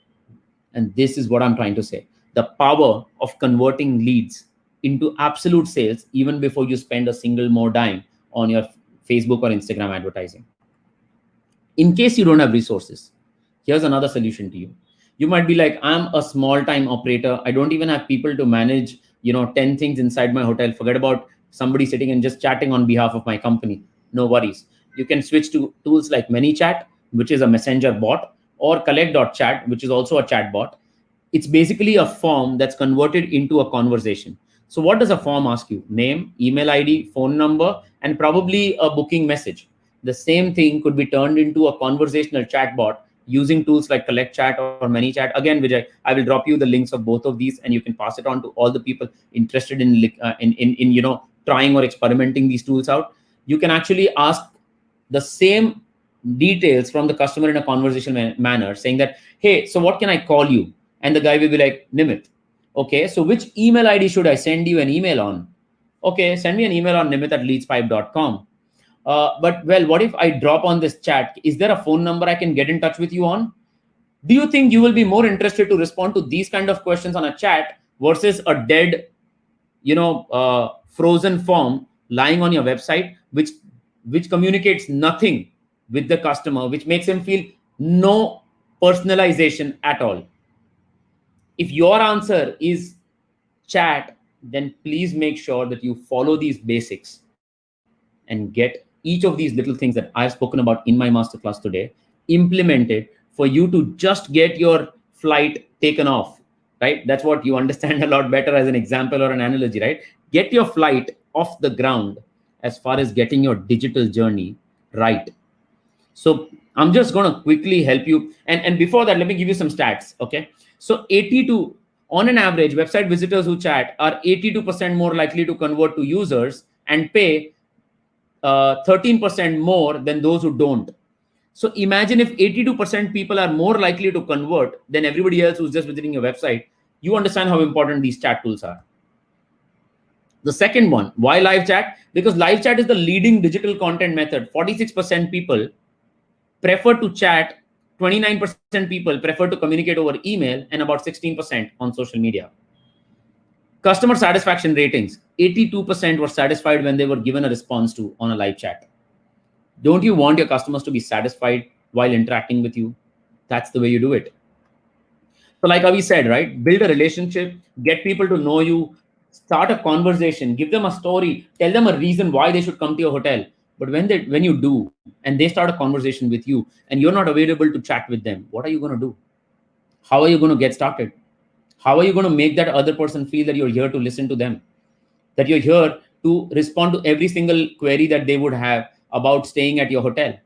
And this is what I'm trying to say. The power of converting leads into absolute sales even before you spend a single more dime on your Facebook or Instagram advertising. In case you don't have resources, here's another solution to you. You might be like, I'm a small time operator. I don't even have people to manage, 10 things inside my hotel. Forget about somebody sitting and just chatting on behalf of my company. No worries. You can switch to tools like ManyChat, which is a messenger bot, or Collect.chat, which is also a chat bot. It's basically a form that's converted into a conversation. So what does a form ask you? Name, email ID, phone number, and probably a booking message. The same thing could be turned into a conversational chat bot using tools like CollectChat or ManyChat. Again, Vijay, I will drop you the links of both of these and you can pass it on to all the people interested in trying or experimenting these tools out. You can actually ask the same details from the customer in a conversational manner, saying that, hey, so what can I call you? And the guy will be like, Nimit. Okay, so which email ID should I send you an email on? Okay, send me an email on nimit@leadspipe.com. But well, what if I drop on this chat? Is there a phone number I can get in touch with you on? Do you think you will be more interested to respond to these kind of questions on a chat versus a dead, frozen form lying on your website, which communicates nothing with the customer, which makes him feel no personalization at all? If your answer is chat, then please make sure that you follow these basics and get each of these little things that I've spoken about in my masterclass today implemented for you to just get your flight taken off, right? That's what you understand a lot better as an example or an analogy, right? Get your flight off the ground as far as getting your digital journey right. So I'm just going to quickly help you. And before that, let me give you some stats, okay? So on an average, website visitors who chat are 82% more likely to convert to users and pay 13% more than those who don't. So imagine if 82% people are more likely to convert than everybody else who's just visiting your website. You understand how important these chat tools are. The second one, why live chat? Because live chat is the leading digital content method. 46% people prefer to chat, 29% people prefer to communicate over email, and about 16% on social media. Customer satisfaction ratings, 82% were satisfied when they were given a response to on a live chat. Don't you want your customers to be satisfied while interacting with you? That's the way you do it. So like Avi said, right, build a relationship, get people to know you, start a conversation, give them a story, tell them a reason why they should come to your hotel. But when you do and they start a conversation with you and you're not available to chat with them, what are you going to do? How are you going to get started? How are you going to make that other person feel that you're here to listen to them? That you're here to respond to every single query that they would have about staying at your hotel?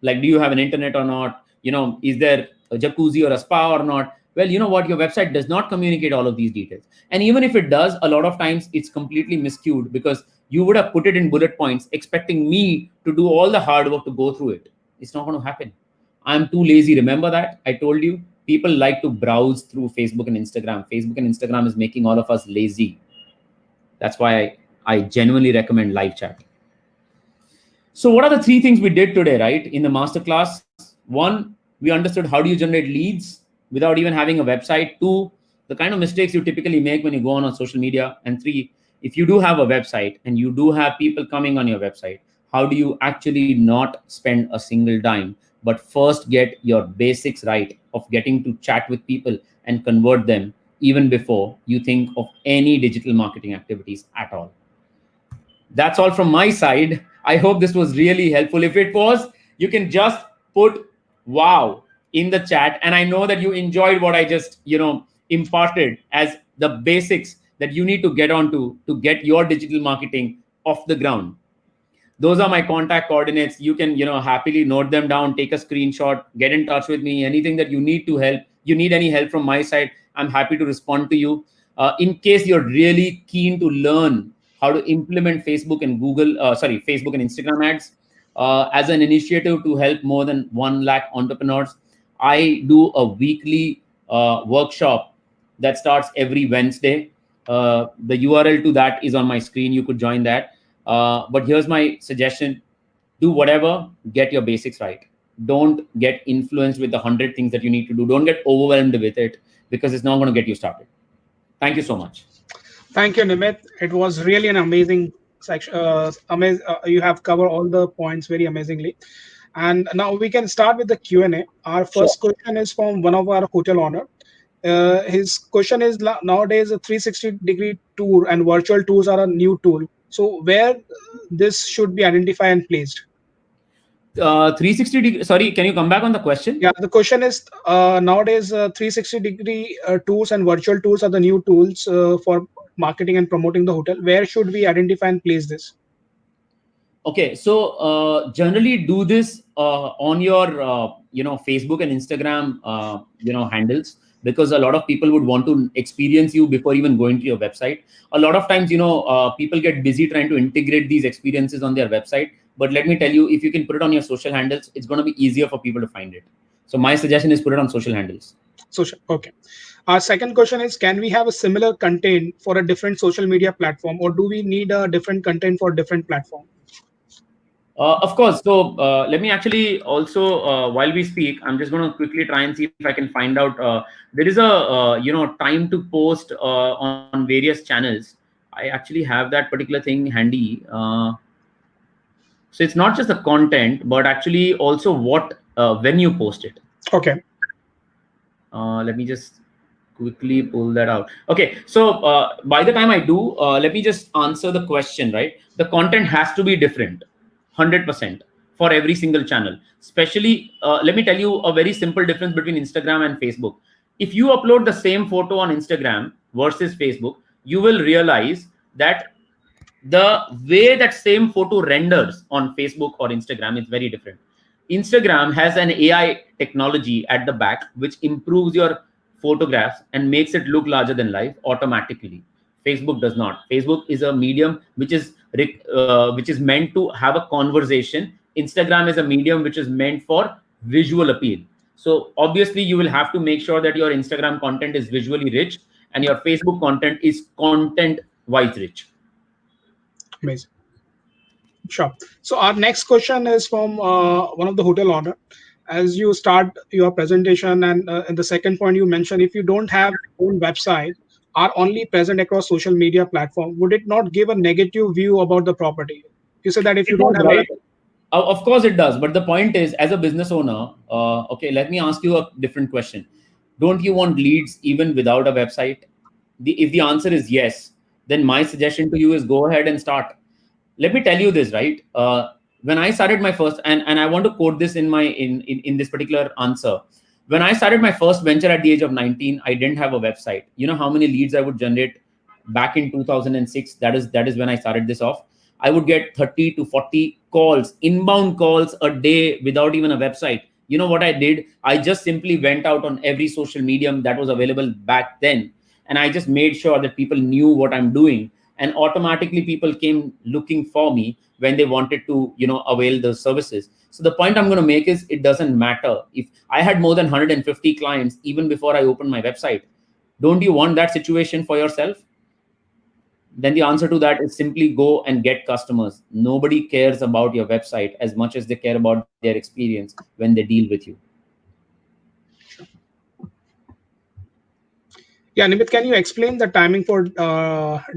Like, do you have an internet or not? Is there a jacuzzi or a spa or not? Well, you know what? Your website does not communicate all of these details. And even if it does, a lot of times it's completely miscued because you would have put it in bullet points expecting me to do all the hard work to go through it. It's not going to happen. I'm too lazy. Remember that? I told you, people like to browse through Facebook and Instagram. Facebook and Instagram is making all of us lazy. That's why I genuinely recommend live chat. So what are the 3 things we did today, right? In the masterclass? 1, we understood how do you generate leads without even having a website. 2, the kind of mistakes you typically make when you go on social media. And 3, if you do have a website and you do have people coming on your website, how do you actually not spend a single dime, but first get your basics right of getting to chat with people and convert them even before you think of any digital marketing activities at all. That's all from my side. I hope this was really helpful. If it was, you can just put wow in the chat. And I know that you enjoyed what I just, imparted as the basics that you need to get onto to get your digital marketing off the ground. Those are my contact coordinates. You can, happily note them down, take a screenshot, get in touch with me. Anything that you need any help from my side, I'm happy to respond to you. In case you're really keen to learn how to implement Facebook and Facebook and Instagram ads as an initiative to help more than 1 lakh entrepreneurs, I do a weekly workshop that starts every Wednesday. The URL to that is on my screen. You could join that. But here's my suggestion. Do whatever, get your basics right. Don't get influenced with the 100 things that you need to do. Don't get overwhelmed with it because it's not going to get you started. Thank you so much. Thank you, Nimit. It was really an amazing section. You have covered all the points very amazingly. And now we can start with the Q&A. Our first question is from one of our hotel owner. His question is, nowadays a 360-degree tour and virtual tours are a new tool. So where this should be identified and placed? 360 degree. Sorry, can you come back on the question? Yeah, the question is nowadays 360-degree tours and virtual tours are the new tools for marketing and promoting the hotel. Where should we identify and place this? Okay, so generally do this on your Facebook and Instagram handles, because a lot of people would want to experience you before even going to your website. A lot of times, people get busy trying to integrate these experiences on their website. But let me tell you, if you can put it on your social handles, it's going to be easier for people to find it. So my suggestion is put it on social handles. Social. Okay. Our second question is, can we have a similar content for a different social media platform, or do we need a different content for different platform? Of course. So let me actually also, while we speak, I'm just going to quickly try and see if I can find out. There is a time to post on various channels. I actually have that particular thing handy. So it's not just the content, but actually also when you post it. Okay. Let me just quickly pull that out. Okay. So by the time I do, let me just answer the question, right? The content has to be different. 100% for every single channel. Especially, let me tell you a very simple difference between Instagram and Facebook. If you upload the same photo on Instagram versus Facebook, you will realize that the way that same photo renders on Facebook or Instagram is very different. Instagram has an AI technology at the back, which improves your photographs and makes it look larger than life automatically. Facebook does not. Facebook is a medium which is meant to have a conversation. Instagram is a medium which is meant for visual appeal. So obviously you will have to make sure that your Instagram content is visually rich and your Facebook content is content-wise rich. Amazing. Sure. So our next question is from one of the hotel owner. As you start your presentation, and in the second point you mentioned, if you don't have your own website, are only present across social media platform, would it not give a negative view about the property? You said that if you don't have right. Of course it does. But the point is, as a business owner, okay, let me ask you a different question. Don't you want leads even without a website? If the answer is yes, then my suggestion to you is go ahead and start. Let me tell you this, right? When I started my first, and I want to quote this in this particular answer. When I started my first venture at the age of 19, I didn't have a website. You know how many leads I would generate back in 2006? That is when I started this off. I would get 30 to 40 calls, inbound calls a day without even a website. You know what I did? I just simply went out on every social medium that was available back then. And I just made sure that people knew what I'm doing. And automatically people came looking for me when they wanted to, avail those services. So the point I'm going to make is it doesn't matter. If I had more than 150 clients, even before I opened my website, don't you want that situation for yourself? Then the answer to that is simply go and get customers. Nobody cares about your website as much as they care about their experience when they deal with you. Yeah, Nimit, can you explain the timing for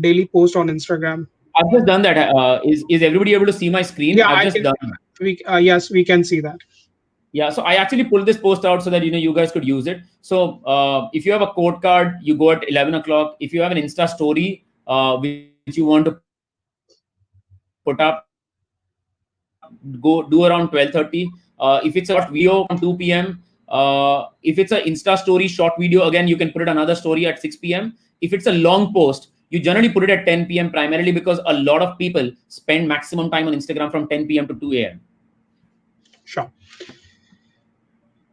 daily post on Instagram? I've just done that. Is everybody able to see my screen? Yeah, I've just done that. Yes, we can see that. Yeah, so I actually pulled this post out so that you guys could use it. So if you have a quote card, you go at 11 o'clock. If you have an Insta story which you want to put up, go do around 12:30. If it's a short video on 2 p.m. If it's an Insta story short video, again you can put it another story at 6 p.m. If it's a long post, you generally put it at 10 p.m. primarily because a lot of people spend maximum time on Instagram from 10 p.m. to 2 a.m. Sure.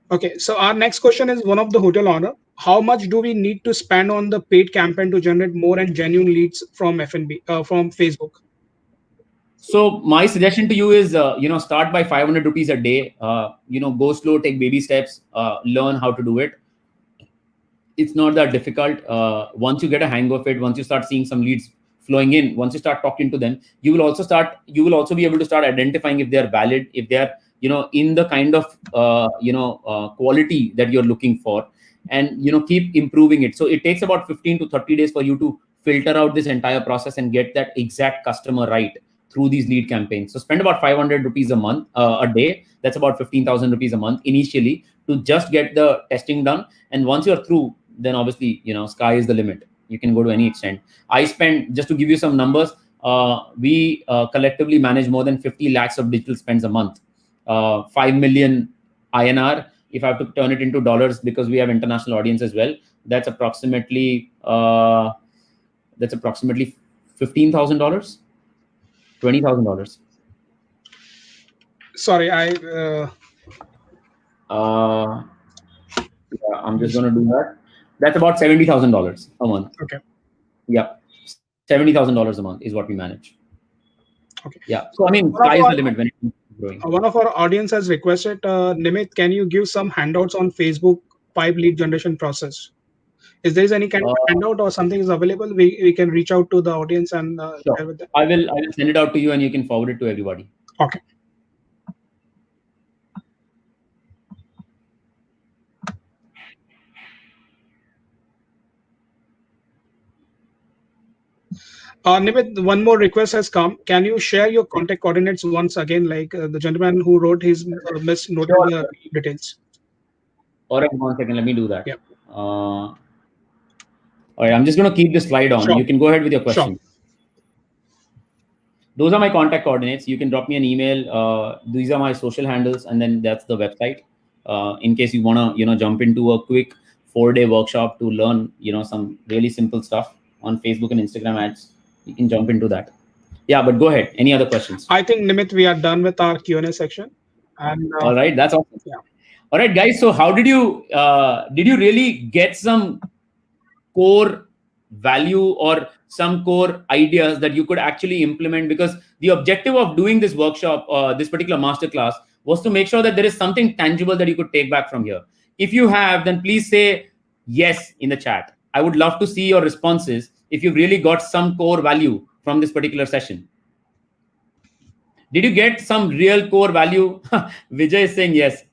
Okay, so our next question is one of the hotel owner. How much do we need to spend on the paid campaign to generate more and genuine leads from F&B, from Facebook? So my suggestion to you is, start by 500 rupees a day. Go slow, take baby steps, learn how to do it. It's not that difficult. Once you get a hang of it, once you start seeing some leads flowing in, once you start talking to them, you will also be able to start identifying if they are valid, if they are, in the kind of, quality that you're looking for, and, keep improving it. So it takes about 15 to 30 days for you to filter out this entire process and get that exact customer right through these lead campaigns. So spend about 500 rupees a month, a day. That's about 15,000 rupees a month initially to just get the testing done. And once you're through, then obviously, sky is the limit. You can go to any extent. I spend, just to give you some numbers, we collectively manage more than 50 lakhs of digital spends a month. 5 million INR. If I have to turn it into dollars, because we have international audience as well, that's approximately $15,000, $20,000. Sorry, yeah, I'm just going to do that. That's about $70,000 a month. Okay. Yeah, $70,000 a month is what we manage. Okay. Yeah. So I mean, sky is the limit when it's growing. One of our audience has requested, Nimit, can you give some handouts on Facebook pipe lead generation process? Is there any kind of handout or something is available? We can reach out to the audience and sure. share with them. I will send it out to you and you can forward it to everybody. Okay. Nimit, one more request has come. Can you share your contact coordinates once again, like the gentleman who wrote his misnoted the details? All right, 1 second. Let me do that. Yeah. All right, I'm just going to keep this slide on. Sure. You can go ahead with your question. Sure. Those are my contact coordinates. You can drop me an email. These are my social handles, and then that's the website. In case you want to, jump into a quick 4-day workshop to learn, some really simple stuff on Facebook and Instagram ads, you can jump into that. Yeah, but go ahead. Any other questions? I think, Nimit, we are done with our Q&A section. And all right, that's awesome. Yeah. All right, guys. So how did you really get some core value or some core ideas that you could actually implement? Because the objective of doing this workshop, this particular masterclass, was to make sure that there is something tangible that you could take back from here. If you have, then please say yes in the chat. I would love to see your responses if you've really got some core value from this particular session. Did you get some real core value? Vijay is saying yes.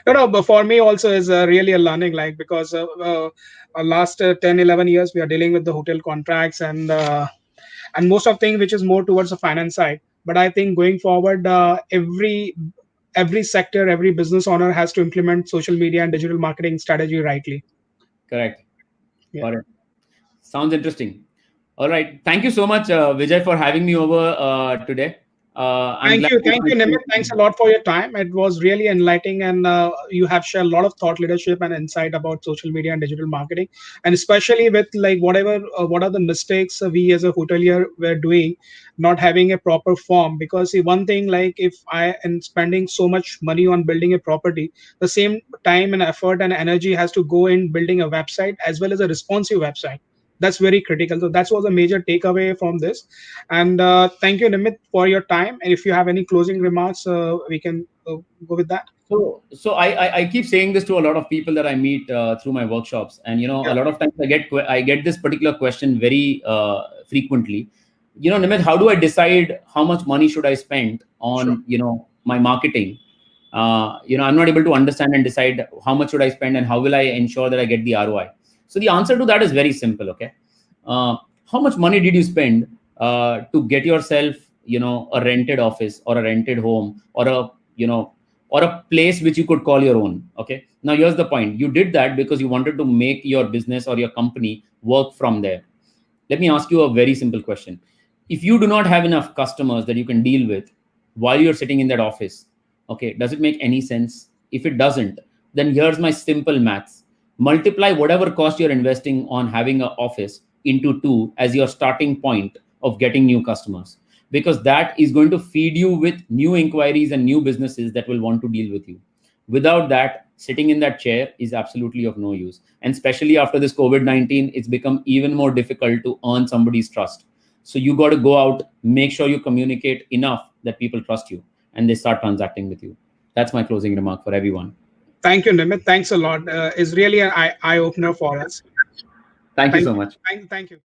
No, but for me also is really a learning, like, because last 10-11 years we are dealing with the hotel contracts and most of things which is more towards the finance side. But I think going forward, every every sector, every business owner has to implement social media and digital marketing strategy rightly. Correct. Yeah. Got it. Sounds interesting. All right. Thank you so much, Vijay, for having me over today. I'm glad Thank you, Nimit. Thanks a lot for your time. It was really enlightening, and you have shared a lot of thought leadership and insight about social media and digital marketing, and especially with like whatever what are the mistakes we as a hotelier were doing, not having a proper form. Because see, one thing, like if I am spending so much money on building a property, the same time and effort and energy has to go in building a website as well as a responsive website. That's very critical. So that was a major takeaway from this. And thank you, Nimit, for your time. And if you have any closing remarks, we can go with that. So I keep saying this to a lot of people that I meet through my workshops, and a Yeah. lot of times I get this particular question very frequently. Nimit, how do I decide how much money should I spend on my marketing? I'm not able to understand and decide how much should I spend and how will I ensure that I get the ROI. So the answer to that is very simple. Okay, how much money did you spend to get yourself a rented office or a rented home or a place which you could call your own? Okay, now here's the point. You did that because you wanted to make your business or your company work from there. Let me ask you a very simple question. If you do not have enough customers that you can deal with while you're sitting in that office, okay, does it make any sense? If it doesn't, then here's my simple maths. Multiply whatever cost you're investing on having an office into 2 as your starting point of getting new customers, because that is going to feed you with new inquiries and new businesses that will want to deal with you. Without that, sitting in that chair is absolutely of no use. And especially after this COVID-19, it's become even more difficult to earn somebody's trust. So you got to go out, make sure you communicate enough that people trust you and they start transacting with you. That's my closing remark for everyone. Thank you, Nimit. Thanks a lot. It's really an eye opener for us. Thank you so much. Thank you.